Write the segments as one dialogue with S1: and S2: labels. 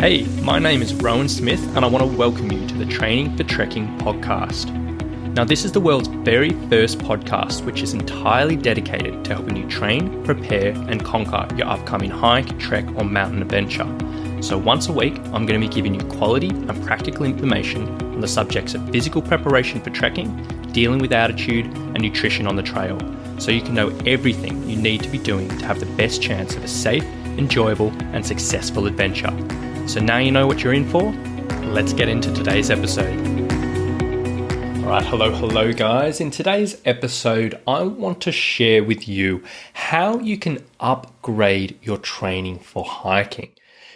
S1: Hey, my name is Rowan Smith and I want to welcome you to the Training for Trekking podcast. Now, this is the world's very first podcast which is entirely dedicated to helping you train, prepare and conquer your upcoming hike, trek or mountain adventure. So once a week, I'm going to be giving you quality and practical information on the subjects of physical preparation for trekking, dealing with altitude and nutrition on the trail, so you can know everything you need to be doing to have the best chance of a safe, enjoyable and successful adventure. So now you know what you're in for. Let's get into today's episode. Alright, hello guys. In today's episode, I want to share with you how you can upgrade your training for hiking.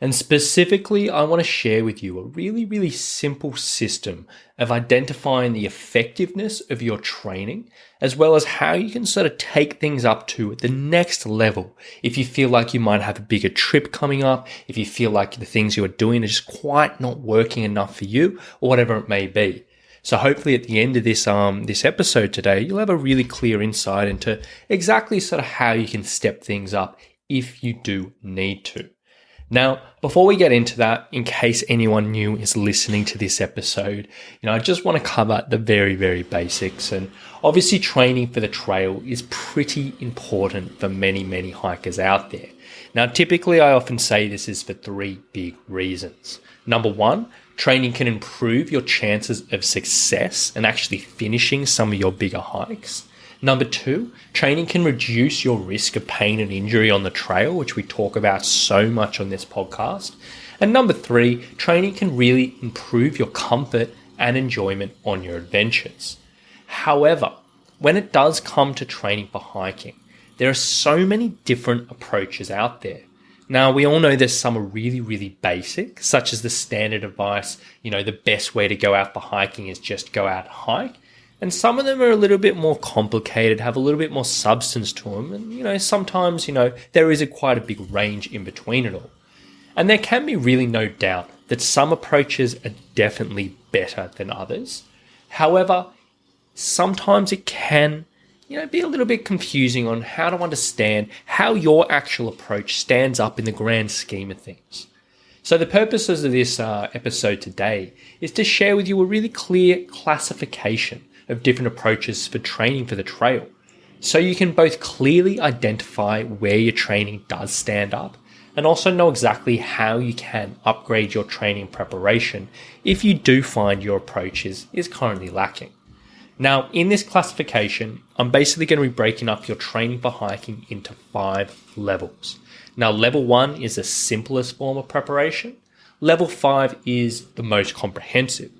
S1: And specifically, I want to share with you a really simple system of identifying the effectiveness of your training, as well as how you can sort of take things up to the next level. If you feel like you might have a bigger trip coming up, if you feel like the things you are doing are just quite not working enough for you, or whatever it may be. So hopefully at the end of this episode today, you'll have a really clear insight into exactly sort of how you can step things up if you do need to. Now, before we get into that, in case anyone new is listening to this episode, I just want to cover the very basics. And obviously training for the trail is pretty important for many hikers out there. Now, typically I often say this is for three big reasons. Number one, training can improve your chances of success and actually finishing some of your bigger hikes. Number two, training can reduce your risk of pain and injury on the trail, which we talk about so much on this podcast. And number three, training can really improve your comfort and enjoyment on your adventures. However, when it does come to training for hiking, there are so many different approaches out there. Now, we all know there's some are really basic, such as the standard advice, the best way to go out for hiking is just go out and hike. And some of them are a little bit more complicated, have a little bit more substance to them. And, sometimes, there is quite a big range in between it all. And there can be really no doubt that some approaches are definitely better than others. However, sometimes it can, be a little bit confusing on how to understand how your actual approach stands up in the grand scheme of things. So the purposes of this episode today is to share with you a really clear classification of different approaches for training for the trail, so you can both clearly identify where your training does stand up and also know exactly how you can upgrade your training preparation if you do find your approach is currently lacking. Now, in this classification, I'm basically going to be breaking up your training for hiking into 5 levels. Now, level 1 is the simplest form of preparation. Level 5 is the most comprehensive.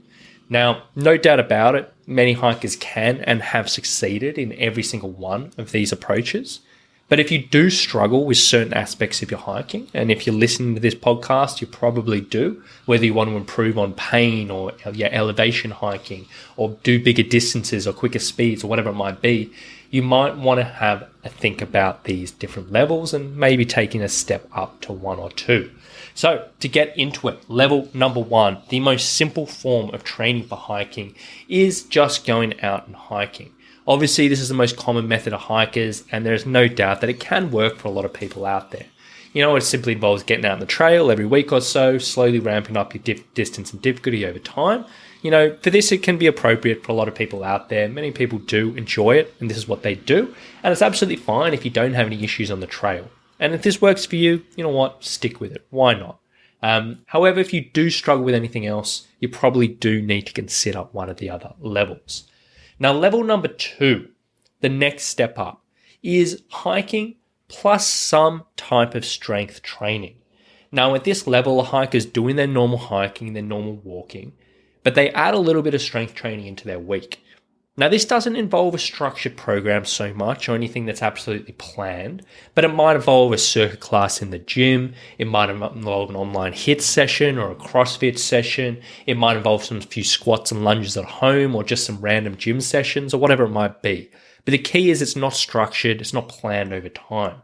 S1: Now, no doubt about it, many hikers can and have succeeded in every single one of these approaches. But if you do struggle with certain aspects of your hiking, and if you're listening to this podcast, you probably do, whether you want to improve on pain or your elevation hiking or do bigger distances or quicker speeds or whatever it might be, you might want to have a think about these different levels and maybe taking a step up to 1 or 2. So to get into it, level number 1, the most simple form of training for hiking is just going out and hiking. Obviously, this is the most common method of hikers, and there's no doubt that it can work for a lot of people out there. It simply involves getting out on the trail every week or so, slowly ramping up your distance and difficulty over time. For this, it can be appropriate for a lot of people out there. Many people do enjoy it, and this is what they do. And it's absolutely fine if you don't have any issues on the trail. And if this works for you, you know what? Stick with it. Why not? However, if you do struggle with anything else, you probably do need to consider one of the other levels. Now, level number 2, the next step up, is hiking plus some type of strength training. Now, at this level, a hiker's doing their normal hiking, their normal walking, but they add a little bit of strength training into their week. Now, this doesn't involve a structured program so much or anything that's absolutely planned, but it might involve a circuit class in the gym, it might involve an online HIIT session or a CrossFit session, it might involve some few squats and lunges at home or just some random gym sessions or whatever it might be. But the key is it's not structured, it's not planned over time.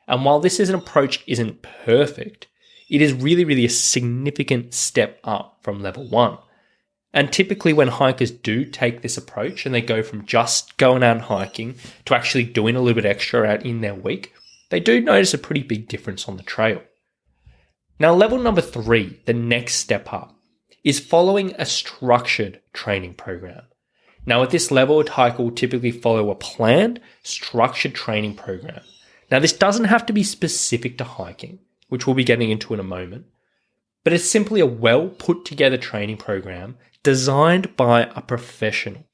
S1: And while this is an approach isn't perfect, it is really a significant step up from level 1. And typically when hikers do take this approach and they go from just going out and hiking to actually doing a little bit extra out in their week, they do notice a pretty big difference on the trail. Now, level number 3, the next step up, is following a structured training program. Now, at this level, a hiker will typically follow a planned, structured training program. Now, this doesn't have to be specific to hiking, which we'll be getting into in a moment, but it's simply a well put together training program designed by a professional.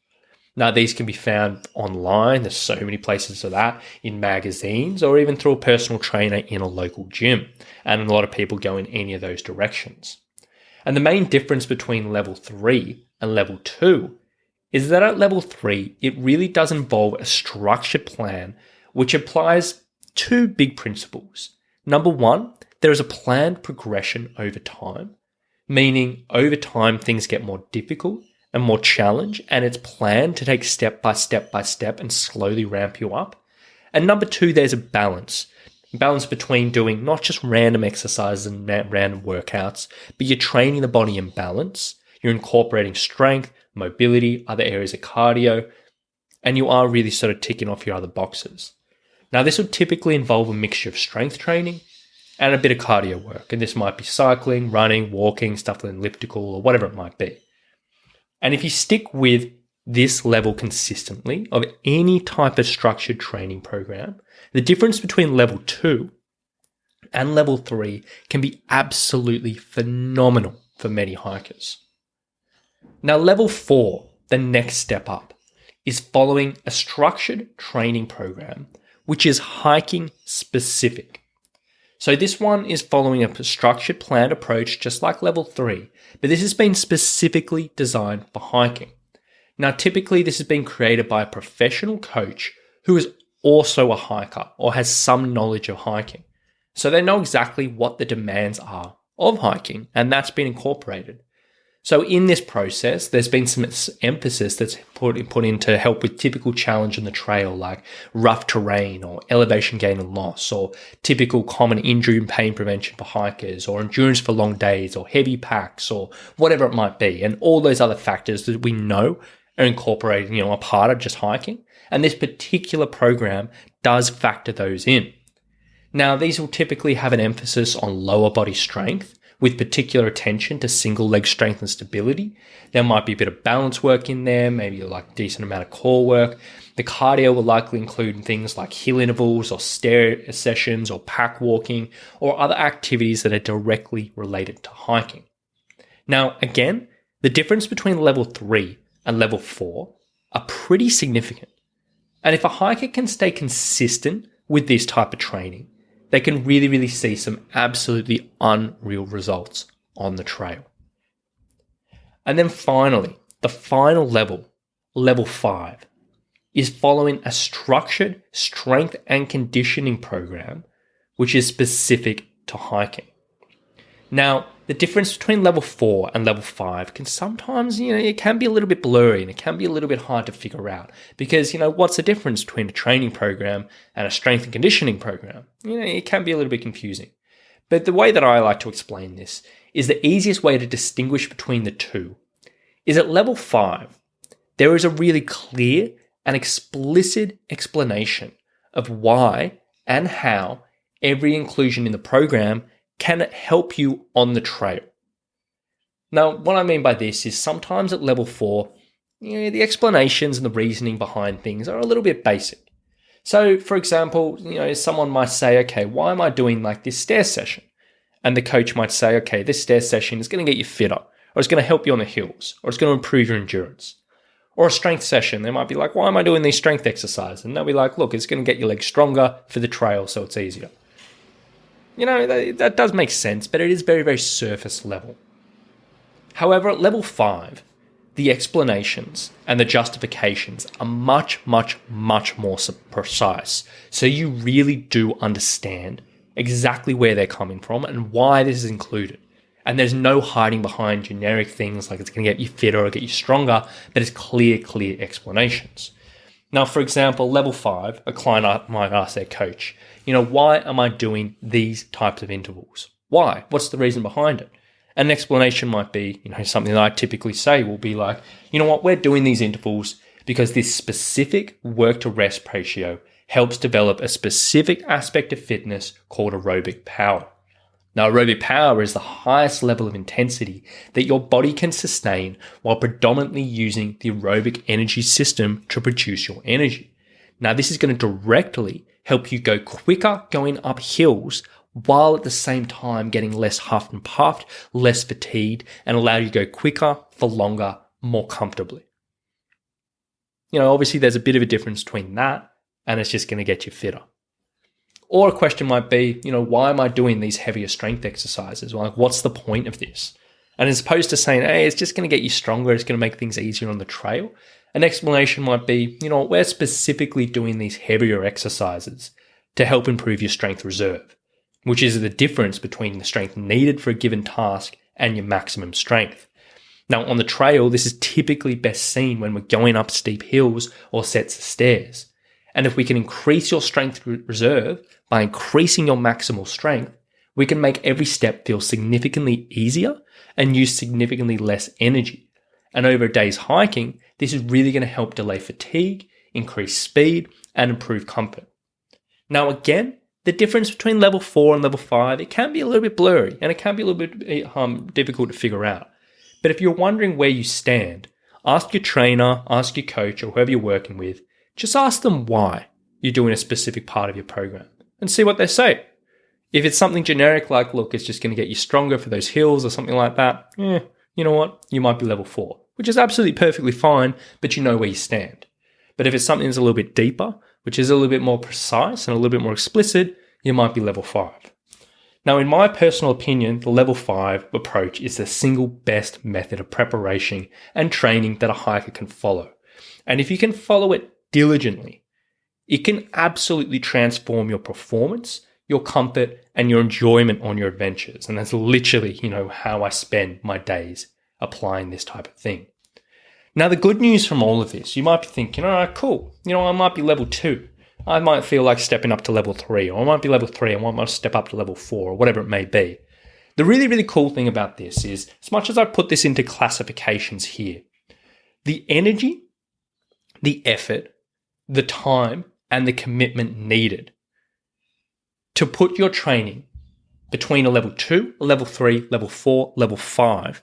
S1: Now, these can be found online. There's so many places for that, in magazines, or even through a personal trainer in a local gym. And a lot of people go in any of those directions. And the main difference between level 3 and level 2 is that at level 3, it really does involve a structured plan which applies 2 big principles. Number 1, there is a planned progression over time, meaning over time things get more difficult and more challenge, and it's planned to take step by step by step and slowly ramp you up. And number 2, there's a balance between doing not just random exercises and random workouts, but you're training the body in balance. You're incorporating strength, mobility, other areas of cardio, and you are really sort of ticking off your other boxes. Now, this would typically involve a mixture of strength training and a bit of cardio work. And this might be cycling, running, walking, stuff like elliptical, or whatever it might be. And if you stick with this level consistently of any type of structured training program, the difference between level 2 and level 3 can be absolutely phenomenal for many hikers. Now, level 4, the next step up, is following a structured training program, which is hiking specific. So this one is following a structured, planned approach, just like level 3, but this has been specifically designed for hiking. Now, typically this has been created by a professional coach who is also a hiker or has some knowledge of hiking. So they know exactly what the demands are of hiking, and that's been incorporated. So in this process, there's been some emphasis that's put in to help with typical challenge on the trail, like rough terrain or elevation gain and loss, or typical common injury and pain prevention for hikers, or endurance for long days, or heavy packs, or whatever it might be. And all those other factors that we know are incorporated, a part of just hiking. And this particular program does factor those in. Now, these will typically have an emphasis on lower body strength, with particular attention to single leg strength and stability. There might be a bit of balance work in there, maybe like a decent amount of core work. The cardio will likely include things like hill intervals or stair sessions or pack walking or other activities that are directly related to hiking. Now, again, the difference between level 3 and level 4 are pretty significant. And if a hiker can stay consistent with this type of training, they can really, really see some absolutely unreal results on the trail. And then finally, the final level, level 5, is following a structured strength and conditioning program, which is specific to hiking. Now, the difference between level 4 and level 5 can sometimes, it can be a little bit blurry and it can be a little bit hard to figure out because, what's the difference between a training program and a strength and conditioning program? It can be a little bit confusing. But the way that I like to explain this is the easiest way to distinguish between the two is at level 5, there is a really clear and explicit explanation of why and how every inclusion in the program can help you on the trail. Now, what I mean by this is sometimes at level 4, the explanations and the reasoning behind things are a little bit basic. So, for example, someone might say, okay, why am I doing like this stair session? And the coach might say, okay, this stair session is going to get you fitter, or it's going to help you on the hills, or it's going to improve your endurance. Or a strength session, they might be like, why am I doing these strength exercises? And they'll be like, look, it's going to get your legs stronger for the trail, so it's easier. That does make sense, but it is very, very surface level. However, at level 5, the explanations and the justifications are much, much, much more precise. So you really do understand exactly where they're coming from and why this is included. And there's no hiding behind generic things like it's going to get you fitter or get you stronger, but it's clear explanations. Now, for example, level 5, a client might ask their coach, why am I doing these types of intervals? Why? What's the reason behind it? An explanation might be, something that I typically say will be like, we're doing these intervals because this specific work to rest ratio helps develop a specific aspect of fitness called aerobic power. Now, aerobic power is the highest level of intensity that your body can sustain while predominantly using the aerobic energy system to produce your energy. Now, this is going to directly help you go quicker going up hills while at the same time getting less huffed and puffed, less fatigued, and allow you to go quicker for longer, more comfortably. Obviously there's a bit of a difference between that and it's just going to get you fitter. Or a question might be, why am I doing these heavier strength exercises? Well, what's the point of this? And as opposed to saying, hey, it's just going to get you stronger, it's going to make things easier on the trail, an explanation might be, we're specifically doing these heavier exercises to help improve your strength reserve, which is the difference between the strength needed for a given task and your maximum strength. Now, on the trail, this is typically best seen when we're going up steep hills or sets of stairs. And if we can increase your strength reserve by increasing your maximal strength, we can make every step feel significantly easier and use significantly less energy. And over a day's hiking, this is really going to help delay fatigue, increase speed, and improve comfort. Now, again, the difference between level 4 and level 5, it can be a little bit blurry and it can be a little bit difficult to figure out. But if you're wondering where you stand, ask your trainer, ask your coach, or whoever you're working with. Just ask them why you're doing a specific part of your program and see what they say. If it's something generic like, look, it's just going to get you stronger for those hills or something like that, you know what? You might be level 4, which is absolutely perfectly fine, but you know where you stand. But if it's something that's a little bit deeper, which is a little bit more precise and a little bit more explicit, you might be level 5. Now, in my personal opinion, the level 5 approach is the single best method of preparation and training that a hiker can follow. And if you can follow it diligently, it can absolutely transform your performance, your comfort, and your enjoyment on your adventures. And that's literally, how I spend my days applying this type of thing. Now, the good news from all of this, you might be thinking, all right, cool. I might be level 2. I might feel like stepping up to level 3, or I might be level 3 and want to step up to level 4, or whatever it may be. The really, really cool thing about this is, as much as I put this into classifications here, the energy, the effort, the time, and the commitment needed to put your training between a level 2, a level 3, level 4, level 5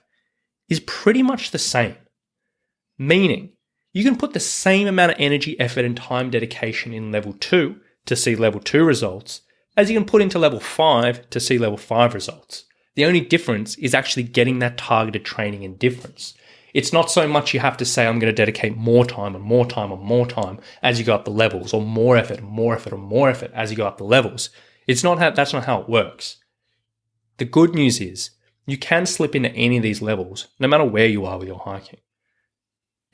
S1: is pretty much the same. Meaning, you can put the same amount of energy, effort, and time dedication in level 2 to see level 2 results as you can put into level 5 to see level 5 results. The only difference is actually getting that targeted training and difference. It's not so much you have to say, I'm going to dedicate more time and more time and more time as you go up the levels, or more effort and more effort and more effort as you go up the levels. That's not how it works. The good news is you can slip into any of these levels, no matter where you are with your hiking.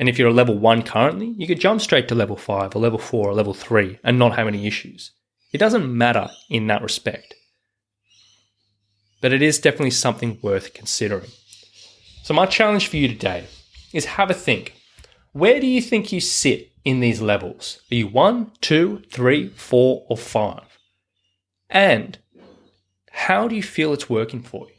S1: And if you're a level 1 currently, you could jump straight to level 5 or level 4 or level 3 and not have any issues. It doesn't matter in that respect. But it is definitely something worth considering. So my challenge for you today is have a think. Where do you think you sit in these levels? Are you 1, 2, 3, 4, or 5? And how do you feel it's working for you?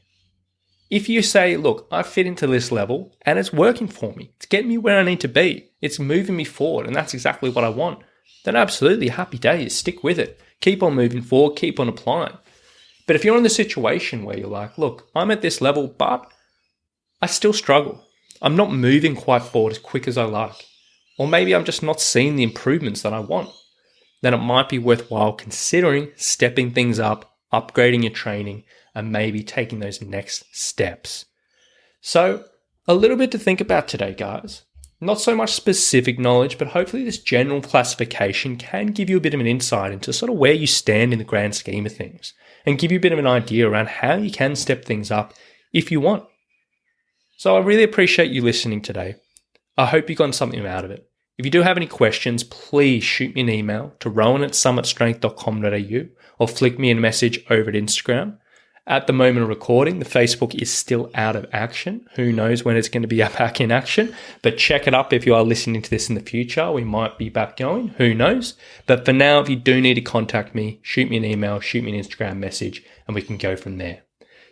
S1: If you say, look, I fit into this level and it's working for me, it's getting me where I need to be, it's moving me forward, and that's exactly what I want, then absolutely happy days, stick with it. Keep on moving forward, keep on applying. But if you're in the situation where you're like, look, I'm at this level, but I still struggle. I'm not moving quite forward as quick as I like. Or maybe I'm just not seeing the improvements that I want. Then it might be worthwhile considering stepping things up, upgrading your training, and maybe taking those next steps. So, a little bit to think about today, guys. Not so much specific knowledge, but hopefully this general classification can give you a bit of an insight into sort of where you stand in the grand scheme of things, and give you a bit of an idea around how you can step things up if you want. So I really appreciate you listening today. I hope you got something out of it. If you do have any questions, please shoot me an email to rowan@summitstrength.com.au or flick me a message over at Instagram. At the moment of recording, the Facebook is still out of action. Who knows when it's going to be back in action, but check it up if you are listening to this in the future. We might be back going, who knows? But for now, if you do need to contact me, shoot me an email, shoot me an Instagram message, and we can go from there.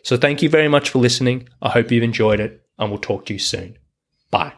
S1: So thank you very much for listening. I hope you've enjoyed it, and we'll talk to you soon. Bye.